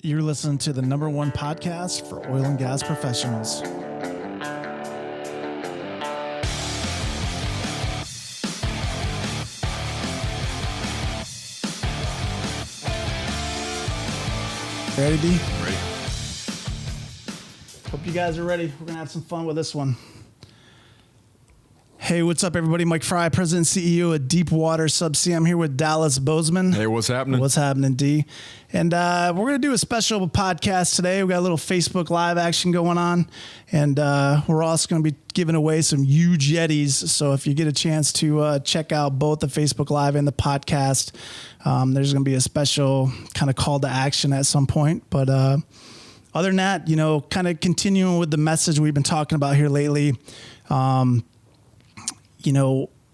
You're listening to the #1 podcast for oil and gas professionals. Ready, D? Ready. Hope you guys are ready. We're going to have some fun with this one. Hey, what's up, everybody? Mike Fry, President and CEO at Deepwater Subsea. I'm here with Dallas Bozeman. Hey, what's happening? What's happening, D? And we're going to do a special podcast today. We got a little Facebook Live action going on, and we're also going to be giving away some huge Yetis. So if you get a chance to check out both the Facebook Live and the podcast, there's going to be a special kind of call to action at some point. But other than that, kind of continuing with the message we've been talking about here lately.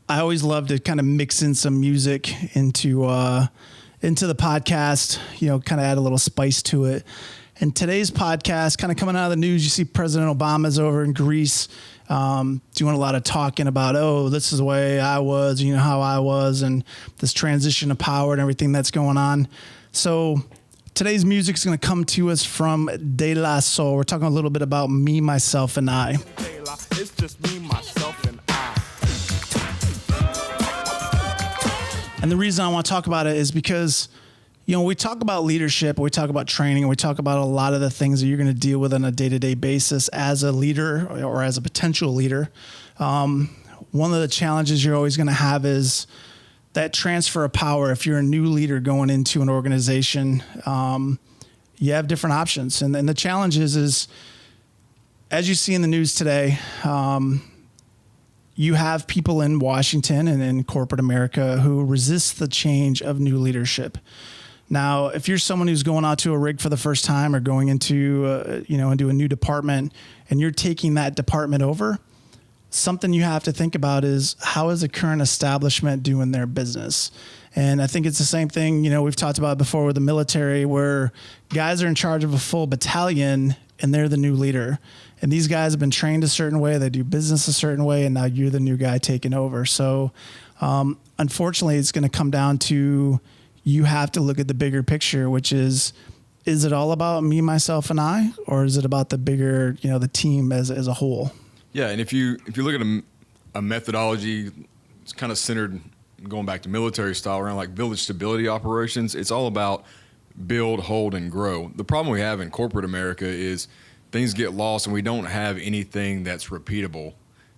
I always love to kind of mix in some music into the podcast, kind of add a little spice to it. And today's podcast, kind of coming out of the news, you see President Obama's over in Greece doing a lot of talking about, this is the way I was, how I was, and this transition of power and everything that's going on. So today's music is going to come to us from De La Soul. We're talking a little bit about me, myself, and I. It's just me, myself, and I. And the reason I want to talk about it is because, we talk about leadership, we talk about training, we talk about a lot of the things that you're going to deal with on a day-to-day basis as a leader or as a potential leader. One of the challenges you're always going to have is that transfer of power. If you're a new leader going into an organization, you have different options. And the challenge is, as you see in the news today, you have people in Washington and in corporate America who resist the change of new leadership. Now, if you're someone who's going out to a rig for the first time or going into, into a new department and you're taking that department over, something you have to think about is how is the current establishment doing their business? And I think it's the same thing, we've talked about before with the military where guys are in charge of a full battalion and they're the new leader. And these guys have been trained a certain way. They do business a certain way. And now you're the new guy taking over. So unfortunately, it's going to come down to you have to look at the bigger picture, which is it all about me, myself, and I? Or is it about the bigger, the team as a whole? Yeah, and if you look at a methodology, it's kind of centered, going back to military style, around like village stability operations. It's all about build, hold, and grow. The problem we have in corporate America is things get lost and we don't have anything that's repeatable.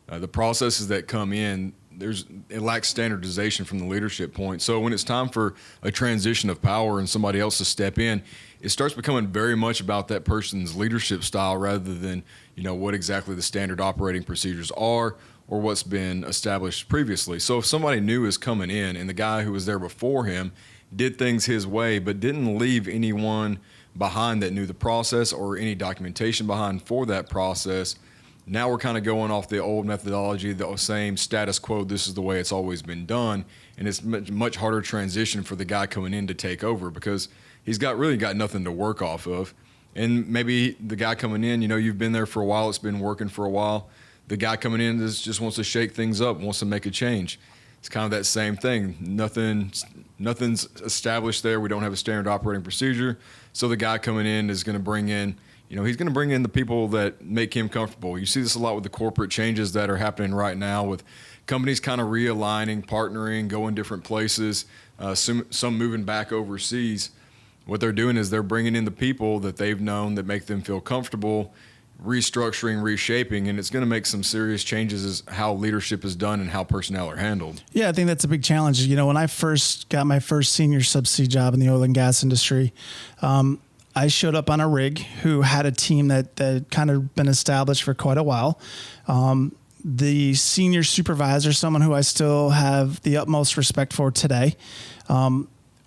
The processes that come in, it lacks standardization from the leadership point. So when it's time for a transition of power and somebody else to step in, it starts becoming very much about that person's leadership style rather than, what exactly the standard operating procedures are or what's been established previously. So if somebody new is coming in and the guy who was there before him did things his way but didn't leave anyone behind that knew the process or any documentation behind for that process, now we're kind of going off the old methodology, the same status quo, this is the way it's always been done, and it's much harder transition for the guy coming in to take over because he's really got nothing to work off of. And maybe the guy coming in, you've been there for a while, it's been working for a while. The guy coming in just wants to shake things up, wants to make a change. It's kind of that same thing. Nothing's established there. We don't have a standard operating procedure. So the guy coming in is going to bring in, he's going to bring in the people that make him comfortable. You see this a lot with the corporate changes that are happening right now with companies kind of realigning, partnering, going different places, some moving back overseas. What they're doing is they're bringing in the people that they've known that make them feel comfortable, restructuring, reshaping, and it's going to make some serious changes as how leadership is done and how personnel are handled. Yeah, I think that's a big challenge. When I first got my first senior subsea job in the oil and gas industry, I showed up on a rig who had a team that kind of been established for quite a while. The senior supervisor, someone who I still have the utmost respect for today,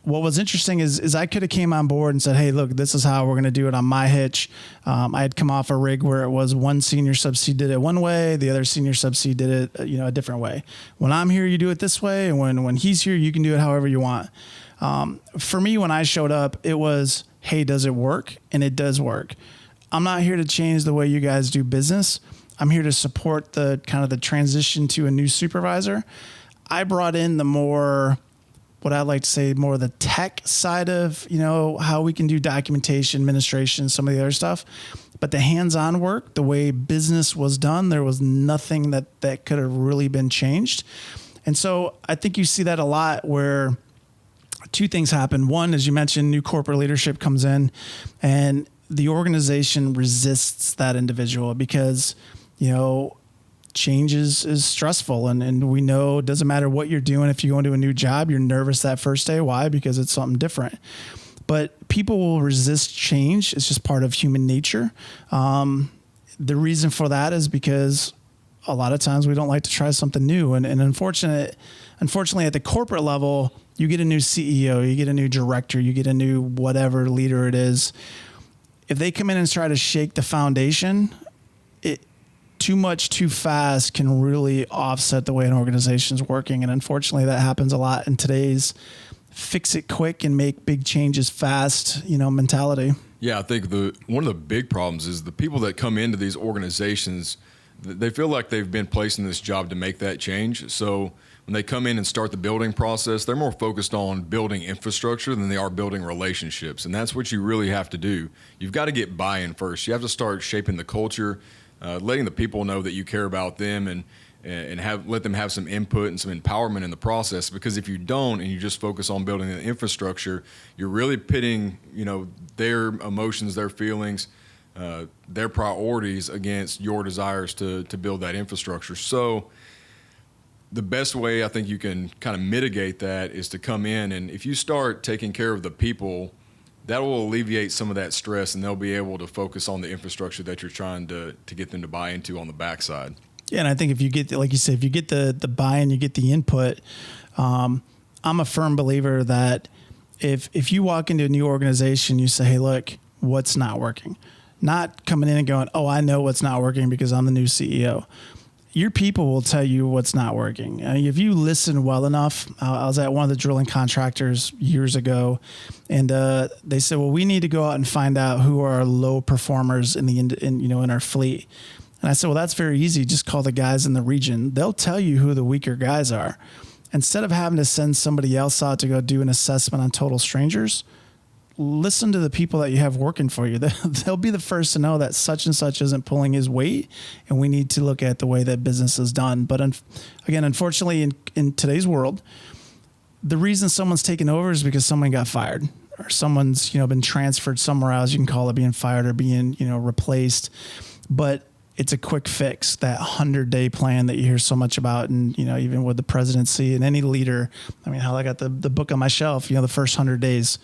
what was interesting is I could have came on board and said, hey, look, this is how we're going to do it on my hitch. I had come off a rig where it was one senior subsea did it one way, the other senior subsea did it, a different way. When I'm here, you do it this way. And when he's here, you can do it however you want. For me, when I showed up, it was, hey, does it work? And it does work. I'm not here to change the way you guys do business. I'm here to support the kind of the transition to a new supervisor. I brought in the more what I like to say, more the tech side of, how we can do documentation, administration, some of the other stuff. But the hands-on work, the way business was done, there was nothing that could have really been changed. And so I think you see that a lot where two things happen. One, as you mentioned, new corporate leadership comes in and the organization resists that individual because, change is stressful. And we know it doesn't matter what you're doing. If you go into a new job, you're nervous that first day. Why? Because it's something different. But people will resist change. It's just part of human nature. The reason for that is because a lot of times we don't like to try something new. And unfortunately, at the corporate level, you get a new CEO, you get a new director, you get a new whatever leader it is. If they come in and try to shake the foundation, too much too fast can really offset the way an organization's working. And unfortunately, that happens a lot in today's fix it quick and make big changes fast, mentality. Yeah, I think one of the big problems is the people that come into these organizations, they feel like they've been placed in this job to make that change. So when they come in and start the building process, they're more focused on building infrastructure than they are building relationships. And that's what you really have to do. You've got to get buy-in first. You have to start shaping the culture, letting the people know that you care about them and let them have some input and some empowerment in the process. Because if you don't and you just focus on building the infrastructure, you're really pitting, their emotions, their feelings, their priorities against your desires to build that infrastructure. So the best way I think you can kind of mitigate that is to come in, and if you start taking care of the people, that will alleviate some of that stress, and they'll be able to focus on the infrastructure that you're trying to get them to buy into on the backside. Yeah, and I think if you get, like you said, if you get the buy-in, you get the input. I'm a firm believer that if you walk into a new organization, you say, hey, look, what's not working? Not coming in and going, oh, I know what's not working because I'm the new CEO. Your people will tell you what's not working. If you listen well enough, I was at one of the drilling contractors years ago, and they said, well, we need to go out and find out who are our low performers in our fleet. And I said, well, that's very easy. Just call the guys in the region. They'll tell you who the weaker guys are. Instead of having to send somebody else out to go do an assessment on total strangers, listen to the people that you have working for you. They'll be the first to know that such and such isn't pulling his weight, and we need to look at the way that business is done. But again, unfortunately, in today's world, the reason someone's taken over is because someone got fired or someone's been transferred somewhere else. You can call it being fired or being replaced, but it's a quick fix. That 100-day plan that you hear so much about, and even with the presidency and any leader. I mean, hell, I got the book on my shelf. The first 100 days.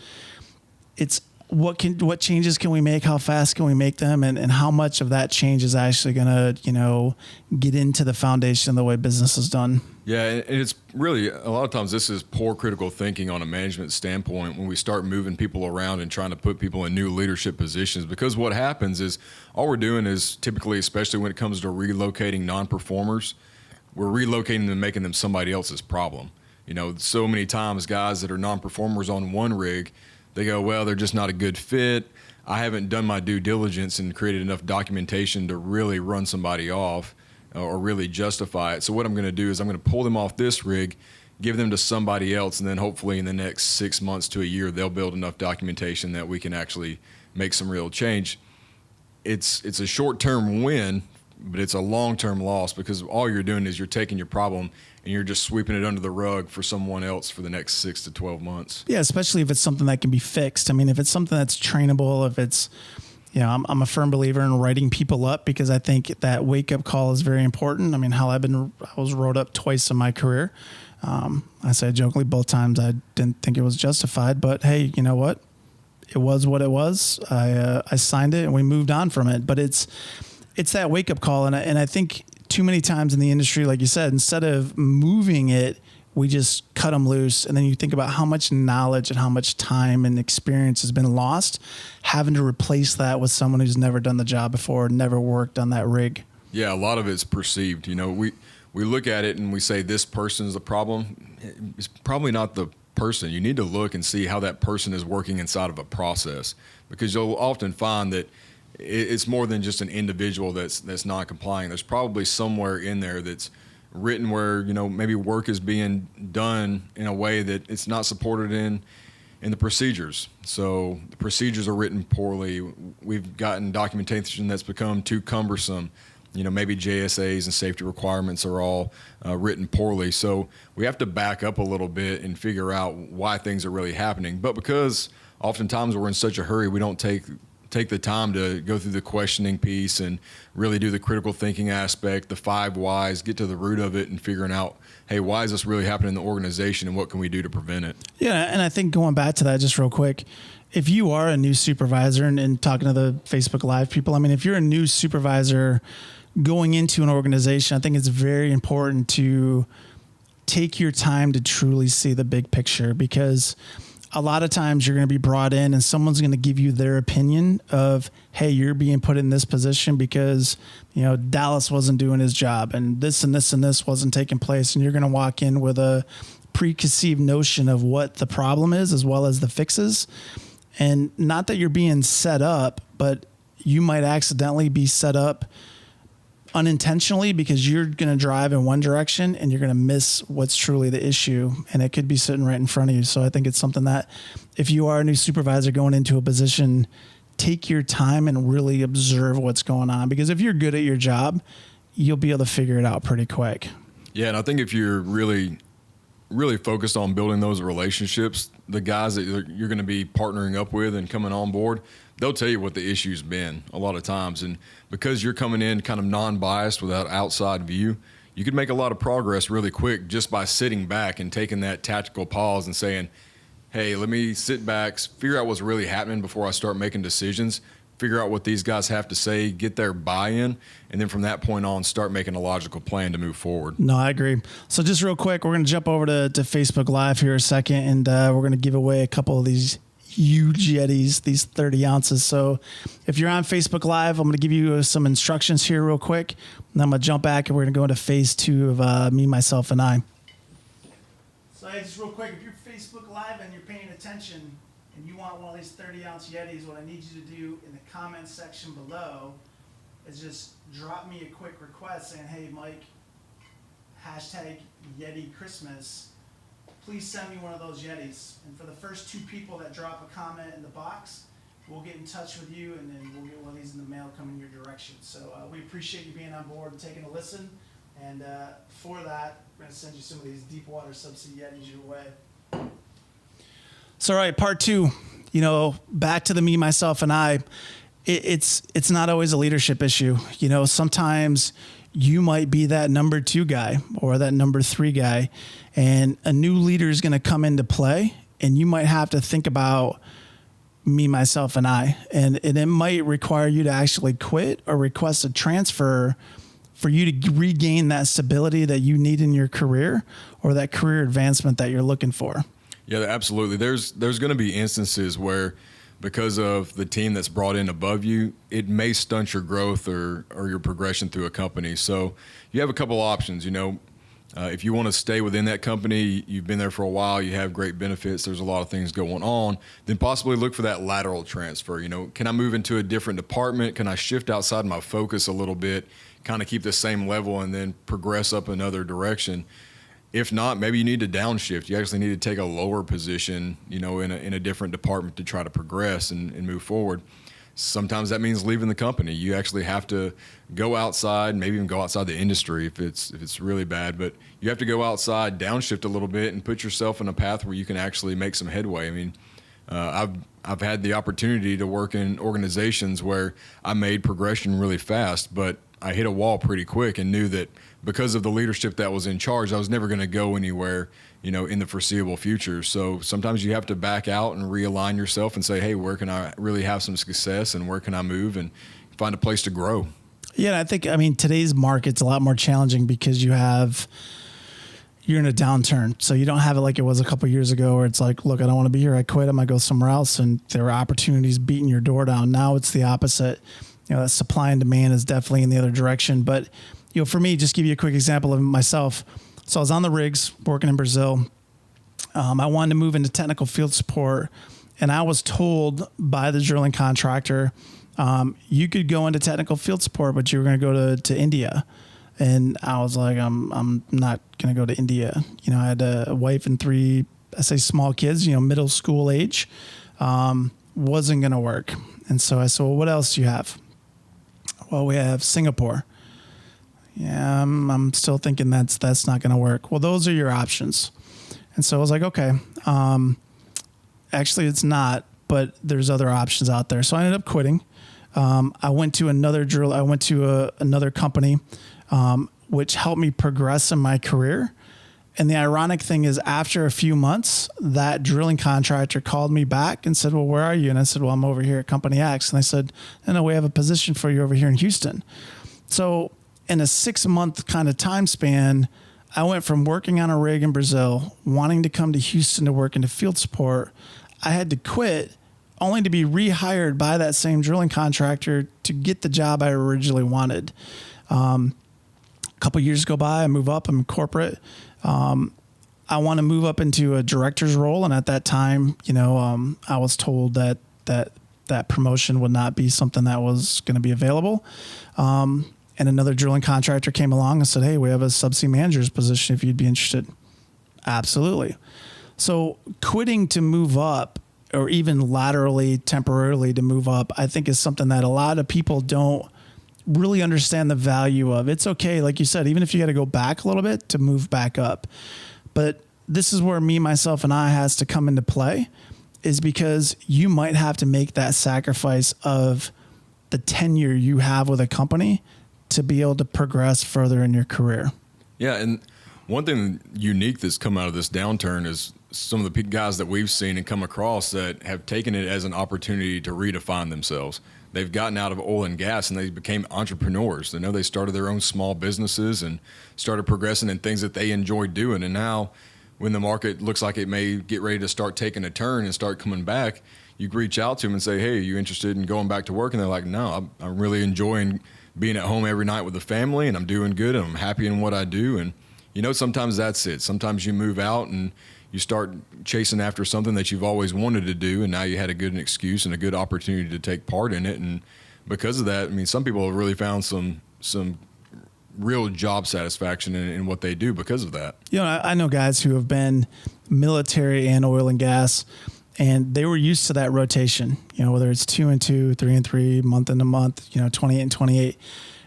It's what changes can we make? How fast can we make them? And how much of that change is actually going to get into the foundation of the way business is done? Yeah, and it's really a lot of times this is poor critical thinking on a management standpoint when we start moving people around and trying to put people in new leadership positions. Because what happens is all we're doing is typically, especially when it comes to relocating non-performers, we're relocating them and making them somebody else's problem. So many times guys that are non-performers on one rig, they go, well, they're just not a good fit. I haven't done my due diligence and created enough documentation to really run somebody off or really justify it. So what I'm going to do is I'm going to pull them off this rig, give them to somebody else, and then hopefully in the next 6 months to a year, they'll build enough documentation that we can actually make some real change. It's a short-term win, but it's a long-term loss because all you're doing is you're taking your problem and you're just sweeping it under the rug for someone else for the next 6 to 12 months. Yeah, especially if it's something that can be fixed. I mean, if it's something that's trainable, if it's, I'm a firm believer in writing people up because I think that wake-up call is very important. I mean, I was wrote up twice in my career. I said jokingly both times I didn't think it was justified, but hey, you know what? It was what it was. I signed it and we moved on from it. But it's that wake-up call, and I think too many times in the industry, like you said, instead of moving it, we just cut them loose. And then you think about how much knowledge and how much time and experience has been lost having to replace that with someone who's never done the job before, never worked on that rig. Yeah, a lot of it's perceived. We look at it and we say this person's the problem. It's probably not the person. You need to look and see how that person is working inside of a process, because you'll often find that it's more than just an individual that's not complying. There's probably somewhere in there that's written where, maybe work is being done in a way that it's not supported in the procedures. So the procedures are written poorly. We've gotten documentation that's become too cumbersome. Maybe JSAs and safety requirements are all written poorly. So we have to back up a little bit and figure out why things are really happening. But because oftentimes we're in such a hurry, we don't take the time to go through the questioning piece and really do the critical thinking aspect, the 5 whys, get to the root of it and figuring out, hey, why is this really happening in the organization and what can we do to prevent it? Yeah, and I think going back to that just real quick, if you are a new supervisor and talking to the Facebook Live people, I mean, if you're a new supervisor going into an organization, I think it's very important to take your time to truly see the big picture, because a lot of times you're going to be brought in and someone's going to give you their opinion of, hey, you're being put in this position because, Dallas wasn't doing his job and this and this and this wasn't taking place. And you're going to walk in with a preconceived notion of what the problem is as well as the fixes. And not that you're being set up, but you might accidentally be set up unintentionally because you're going to drive in one direction and you're going to miss what's truly the issue, and it could be sitting right in front of you. So I think it's something that if you are a new supervisor going into a position, take your time and really observe what's going on, because if you're good at your job, you'll be able to figure it out pretty quick. Yeah, and I think if you're really focused on building those relationships, the guys that you're going to be partnering up with and coming on board, they'll tell you what the issue's been a lot of times. And because you're coming in kind of non-biased without outside view, you could make a lot of progress really quick just by sitting back and taking that tactical pause and saying, hey, let me sit back, figure out what's really happening before I start making decisions, figure out what these guys have to say, get their buy-in, and then from that point on, start making a logical plan to move forward. No, I agree. So just real quick, we're going to jump over to Facebook Live here a second, and we're going to give away a couple of these huge Yetis, these 30 ounces. So if you're on Facebook Live, I'm going to give you some instructions here real quick, and then I'm going to jump back and we're going to go into phase 2 of me, myself, and I. So hey, just real quick, if you're Facebook Live and you're paying attention and you want one of these 30-ounce Yetis, what I need you to do in the comments section below is just drop me a quick request saying, hey, Mike, hashtag Yeti Christmas. Please send me one of those Yetis. And for the first 2 people that drop a comment in the box, we'll get in touch with you, and then we'll get one of these in the mail coming your direction. So we appreciate you being on board and taking a listen. And for that, we're going to send you some of these deep water subsea Yetis your way. So, all right, part 2, back to the me, myself, and I. It's not always a leadership issue. Sometimes you might be that number 2 guy or that number 3 guy, and a new leader is going to come into play, and you might have to think about me, myself, and I. And it might require you to actually quit or request a transfer for you to regain that stability that you need in your career or that career advancement that you're looking for. Yeah, absolutely. There's going to be instances where, because of the team that's brought in above you, it may stunt your growth or your progression through a company. So you have a couple options. If you want to stay within that company, you've been there for a while, you have great benefits, there's a lot of things going on, then possibly look for that lateral transfer. Can I move into a different department? Can I shift outside my focus a little bit, kind of keep the same level and then progress up another direction? If not, maybe you need to downshift. You actually need to take a lower position, in a different department to try to progress and move forward. Sometimes that means leaving the company. You actually have to go outside, maybe even go outside the industry if it's really bad. But you have to go outside, downshift a little bit, and put yourself in a path where you can actually make some headway. I mean, I've had the opportunity to work in organizations where I made progression really fast, but I hit a wall pretty quick and knew that because of the leadership that was in charge, I was never going to go anywhere, in the foreseeable future. So sometimes you have to back out and realign yourself and say, hey, where can I really have some success and where can I move and find a place to grow? Yeah, I think, today's market's a lot more challenging because you're in a downturn. So you don't have it like it was a couple of years ago where it's like, look, I don't want to be here. I quit. I'm going to go somewhere else. And there are opportunities beating your door down. Now it's the opposite. That supply and demand is definitely in the other direction. But, for me, just give you a quick example of myself. So I was on the rigs working in Brazil. I wanted to move into technical field support. And I was told by the drilling contractor, you could go into technical field support, but you were going to go to India. And I was like, I'm not going to go to India. You know, I had a wife and three, I say small kids, you know, middle school age, wasn't going to work. And so I said, well, what else do you have? Well, we have Singapore. Yeah, I'm still thinking that's not going to work. Well, those are your options. And so I was like, okay, actually it's not, but there's other options out there. So I ended up quitting. I went to another another company, which helped me progress in my career. And the ironic thing is, after a few months, that drilling contractor called me back and said, well, where are you? And I said, well, I'm over here at Company X. And they said, no, we have a position for you over here in Houston. So in a 6-month kind of time span, I went from working on a rig in Brazil, wanting to come to Houston to work into field support. I had to quit only to be rehired by that same drilling contractor to get the job I originally wanted. A couple of years go by, I move up, I'm in corporate. I want to move up into a director's role. And at that time, you know, I was told that promotion would not be something that was going to be available. And another drilling contractor came along and said, hey, we have a subsea manager's position if you'd be interested. Absolutely. So quitting to move up, or even laterally, temporarily to move up, I think is something that a lot of people don't really understand the value of. It's okay, like you said, even if you got to go back a little bit, to move back up. But this is where me, myself, and I has to come into play, is because you might have to make that sacrifice of the tenure you have with a company to be able to progress further in your career. Yeah, and one thing unique that's come out of this downturn is some of the guys that we've seen and come across that have taken it as an opportunity to redefine themselves. They've gotten out of oil and gas and they became entrepreneurs. They know they started their own small businesses and started progressing in things that they enjoy doing. And now when the market looks like it may get ready to start taking a turn and start coming back, you reach out to them and say, hey, are you interested in going back to work? And they're like, no, I'm really enjoying being at home every night with the family, and I'm doing good, and I'm happy in what I do. And, you know, sometimes that's it. Sometimes you move out and you start chasing after something that you've always wanted to do, and now you had a good excuse and a good opportunity to take part in it. And because of that, I mean, some people have really found some real job satisfaction in what they do because of that. You know, I know guys who have been military and oil and gas, and they were used to that rotation, you know, whether it's 2 and 2, 3 and 3, month into month, you know, 28 and 28.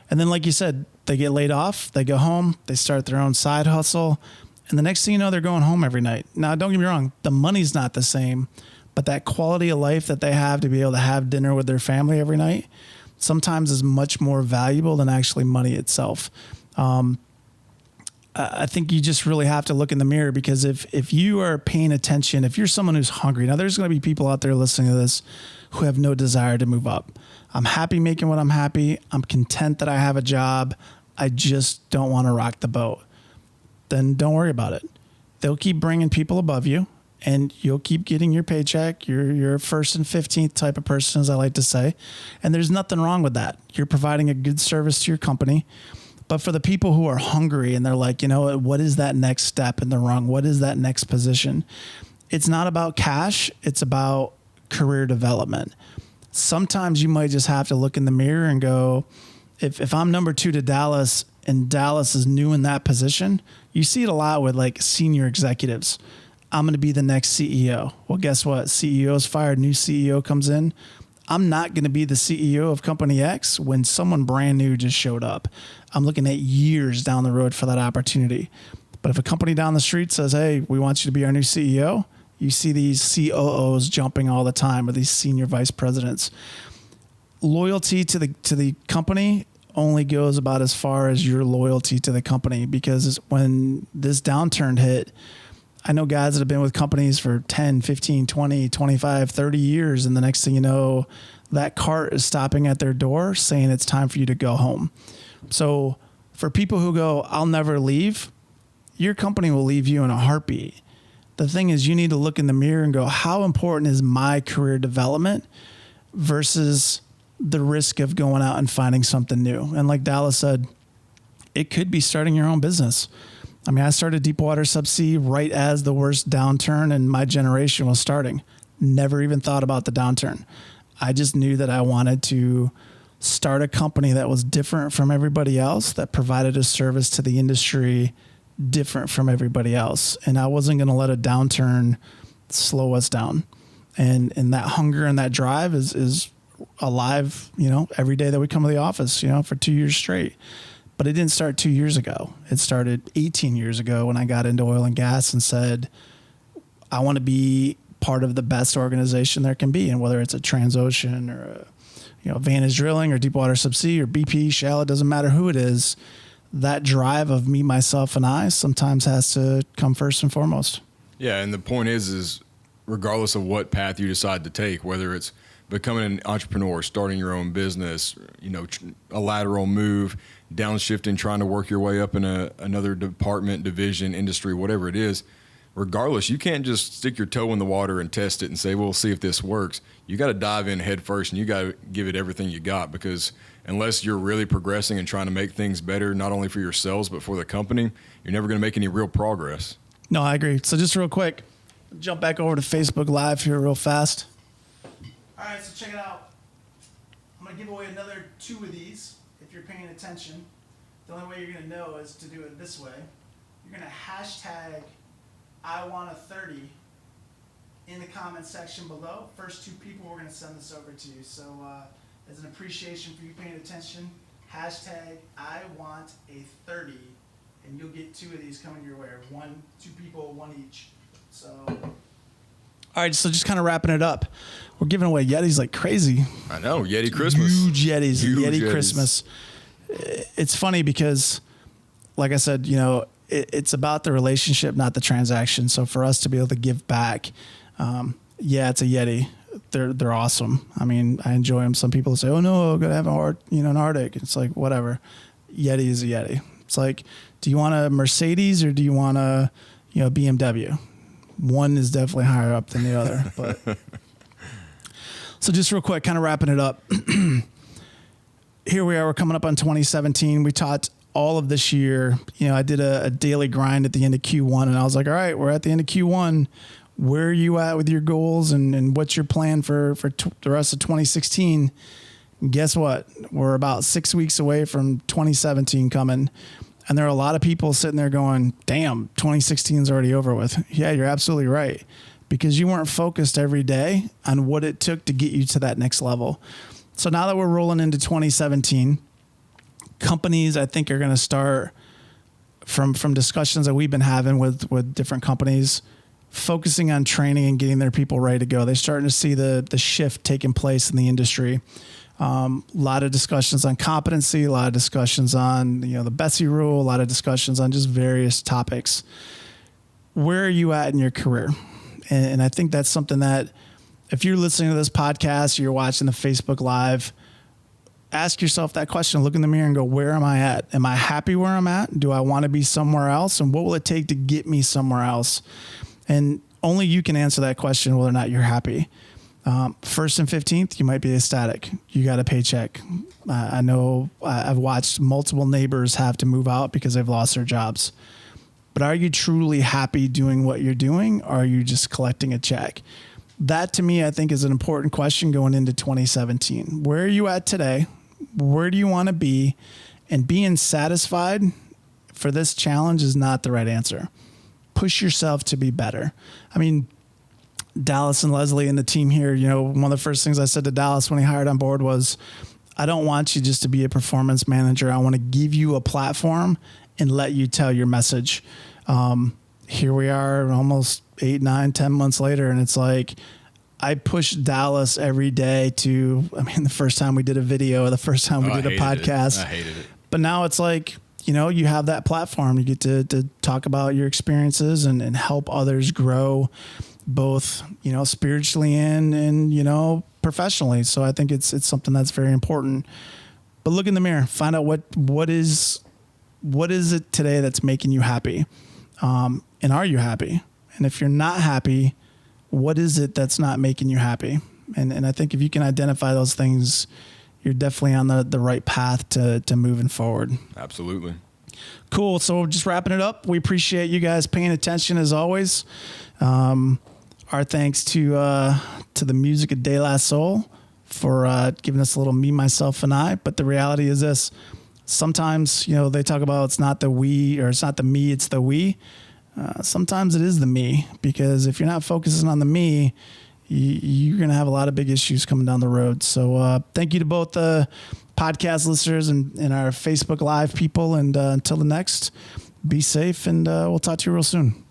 And then, like you said, they get laid off, they go home, they start their own side hustle. And the next thing you know, they're going home every night. Now, don't get me wrong, the money's not the same, but that quality of life that they have to be able to have dinner with their family every night sometimes is much more valuable than actually money itself. I think you just really have to look in the mirror, because if you are paying attention, if you're someone who's hungry, now there's going to be people out there listening to this who have no desire to move up. I'm happy making what I'm happy. I'm content that I have a job. I just don't want to rock the boat. Then don't worry about it. They'll keep bringing people above you, and you'll keep getting your paycheck. You're a first and 15th type of person, as I like to say. And there's nothing wrong with that. You're providing a good service to your company. But for the people who are hungry and they're like, you know, what is that next step in the rung? What is that next position? It's not about cash. It's about career development. Sometimes you might just have to look in the mirror and go, if I'm number 2 to Dallas and Dallas is new in that position, you see it a lot with like senior executives. I'm going to be the next CEO. Well, guess what? CEO's fired, new CEO comes in. I'm not going to be the CEO of Company X when someone brand new just showed up. I'm looking at years down the road for that opportunity. But if a company down the street says, hey, we want you to be our new CEO, you see these COOs jumping all the time, or these senior vice presidents. Loyalty to the company only goes about as far as your loyalty to the company, because when this downturn hit, I know guys that have been with companies for 10, 15, 20, 25, 30 years. And the next thing you know, that cart is stopping at their door saying it's time for you to go home. So for people who go, I'll never leave, your company will leave you in a heartbeat. The thing is, you need to look in the mirror and go, how important is my career development versus the risk of going out and finding something new? And like Dallas said, it could be starting your own business. I mean, I started Deepwater Subsea right as the worst downturn in my generation was starting. Never even thought about the downturn. I just knew that I wanted to start a company that was different from everybody else, that provided a service to the industry different from everybody else. And I wasn't going to let a downturn slow us down. And that hunger and that drive is alive, every day that we come to the office, for 2 years straight. But it didn't start 2 years ago. It started 18 years ago when I got into oil and gas and said, I want to be part of the best organization there can be. And whether it's a Transocean or Vantage Drilling or Deepwater Subsea or BP, Shell, it doesn't matter who it is. That drive of me, myself, and I sometimes has to come first and foremost. Yeah, and the point is regardless of what path you decide to take, whether it's becoming an entrepreneur, starting your own business, a lateral move, downshifting, trying to work your way up in another department, division, industry, whatever it is, regardless, you can't just stick your toe in the water and test it and say, we'll see if this works. You got to dive in head first and you got to give it everything you got, because unless you're really progressing and trying to make things better, not only for yourselves, but for the company, you're never going to make any real progress. No, I agree. So just real quick, jump back over to Facebook Live here real fast. All right, so check it out. I'm going to give away another 2 of these if you're paying attention. The only way you're going to know is to do it this way. You're going to hashtag I want a 30 in the comment section below. First 2 people, we're going to send this over to you. So as an appreciation for you paying attention, hashtag I want a 30, and you'll get 2 of these coming your way. 2 people, 1 each. So, all right, so just kind of wrapping it up. We're giving away Yetis like crazy. I know, Yeti Christmas. Huge Yetis, Yeti Yetis. Christmas. It's funny because, like I said, it's about the relationship, not the transaction. So for us to be able to give back, it's a Yeti. They're awesome. I mean, I enjoy them. Some people say, "Oh no, I'm gonna have an Arctic." It's like whatever. Yeti is a Yeti. It's like, do you want a Mercedes or do you want a BMW? One is definitely higher up than the other. But so just real quick, kind of wrapping it up. Here we are. We're coming up on 2017. We taught all of this year. I did a daily grind at the end of Q1, and I was like, all right, we're at the end of Q1. Where are you at with your goals and what's your plan for the rest of 2016? Guess what? We're about 6 weeks away from 2017 coming. And there are a lot of people sitting there going, damn, 2016 is already over with. Yeah, you're absolutely right. Because you weren't focused every day on what it took to get you to that next level. So now that we're rolling into 2017, companies, I think, are going to start from discussions that we've been having with different companies, focusing on training and getting their people ready to go. They're starting to see the shift taking place in the industry. A lot of discussions on competency, a lot of discussions on the Bessie rule, a lot of discussions on just various topics. Where are you at in your career? And I think that's something that if you're listening to this podcast, or you're watching the Facebook Live, ask yourself that question. Look in the mirror and go, where am I at? Am I happy where I'm at? Do I want to be somewhere else? And what will it take to get me somewhere else? And only you can answer that question, whether or not you're happy. 1st and 15th, you might be ecstatic. You got a paycheck. I know I've watched multiple neighbors have to move out because they've lost their jobs. But are you truly happy doing what you're doing? Or are you just collecting a check? That, to me, I think is an important question going into 2017. Where are you at today? Where do you want to be? And being satisfied for this challenge is not the right answer. Push yourself to be better. I mean, Dallas and Leslie and the team here, one of the first things I said to Dallas when he hired on board was, I don't want you just to be a performance manager. I want to give you a platform and let you tell your message. Here we are almost 8, 9, 10 months later. And it's like, I push Dallas every day the first time we did a video, the first time we did a podcast. I hated it. But now it's like, you have that platform. You get to talk about your experiences and help others grow, both, spiritually and professionally. So I think it's something that's very important. But look in the mirror, find out what is it today that's making you happy? And are you happy? And if you're not happy, what is it that's not making you happy? And I think if you can identify those things, you're definitely on the right path to moving forward. Absolutely. Cool. So just wrapping it up. We appreciate you guys paying attention as always. Our thanks to the music of De La Soul. for giving us a little me, myself, and I. But the reality is this. Sometimes, they talk about it's not the we, or it's not the me, it's the we. Sometimes it is the me, because if you're not focusing on the me, you're going to have a lot of big issues coming down the road. So thank you to both the podcast listeners and our Facebook Live people. And until the next, be safe, and we'll talk to you real soon.